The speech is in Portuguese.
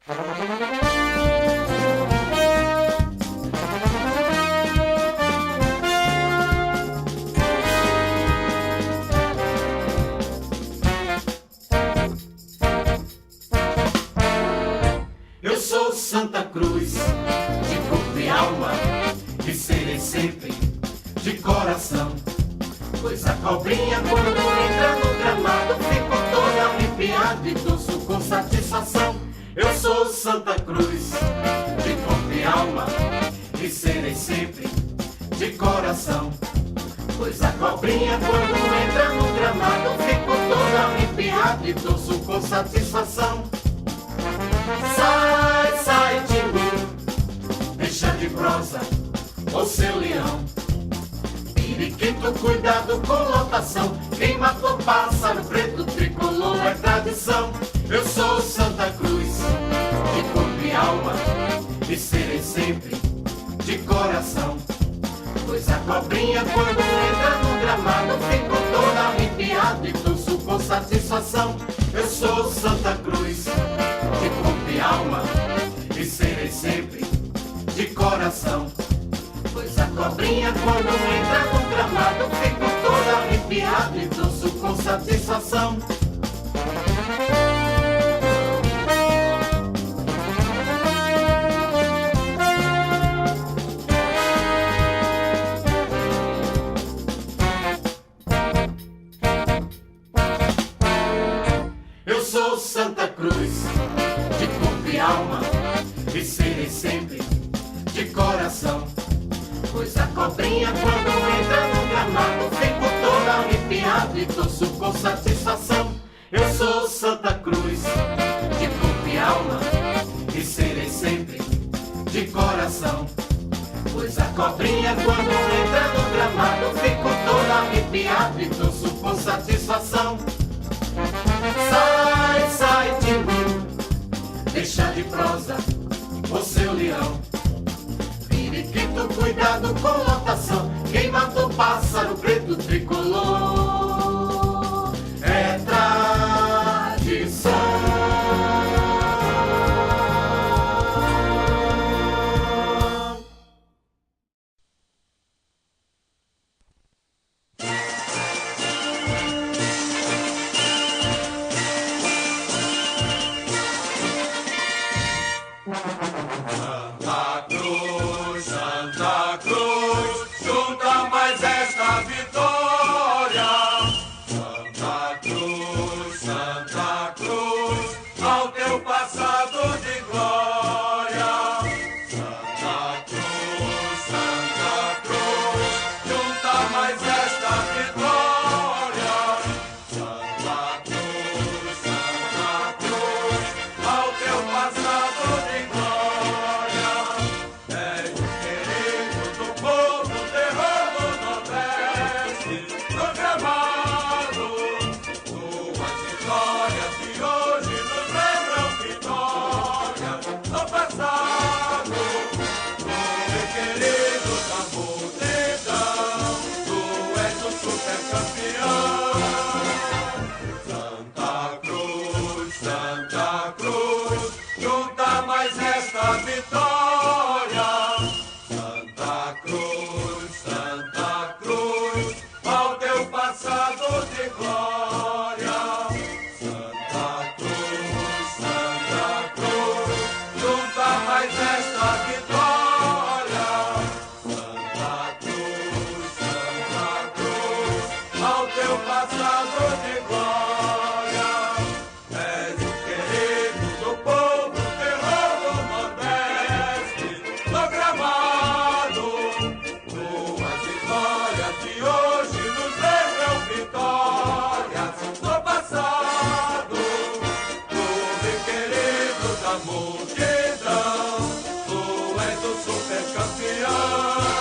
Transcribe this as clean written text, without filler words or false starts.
Eu sou Santa Cruz, de corpo e alma, e serei sempre de coração. Pois a cobrinha quando entra no gramado fico toda arrepiada e torço com satisfação. Eu sou Santa Cruz, de corpo e alma, e serei sempre de coração. Pois a cobrinha quando entra no gramado fico toda arrepiada e torço com satisfação. Sai, sai de mim, deixa de prosa, ô seu leão. Periquito, cuidado com lotação. Quem matou pássaro preto tricolor é tradição. Eu sou Santa Cruz, de corpo e alma, e serei sempre de coração. Pois a cobrinha quando entra no gramado fico toda arrepiada e torço com satisfação. Eu sou Santa Cruz, de corpo e alma, e serei sempre de coração. Pois a cobrinha quando entra no gramado fico toda arrepiada e torço com satisfação. Eu sou Santa Cruz, de corpo e alma, e serei sempre de coração. Pois a cobrinha quando entra no gramado fico toda arrepiada e torço com satisfação. Eu sou Santa Cruz, de corpo e alma, e serei sempre de coração. Pois a cobrinha quando entra no gramado fico toda arrepiada e torço com satisfação. Sai, sai de mim, deixa de prosa, ô seu leão. Periquito, cuidado com lotação. Quem matou pássaro preto tricolor é tradição. Santa Cruz, Santa Cruz, junta mais esta vitória. Santa Cruz, Santa Cruz, ao teu passado de glória. Santa Cruz, Santa Cruz, junta mais esta vitória. Santa Cruz, Santa Cruz, ao teu passado de glória. És o querido do povo, terror do Nordeste, no gramado. Tuas histórias de hoje nos lembram vitória no passado. Povo querido da multidão, tu és o super campeão. Santa Cruz, junta mais esta vitória. Santa Cruz, ao teu passado de glória. Santa Cruz, junta mais esta vitória. Santa Cruz, ao teu passado de glória. És o querido do povo, terror do Nordeste, no gramado. Tuas histórias de hoje nos lembram vitórias no passado. Povo querido da multidão, tu és o super campeão.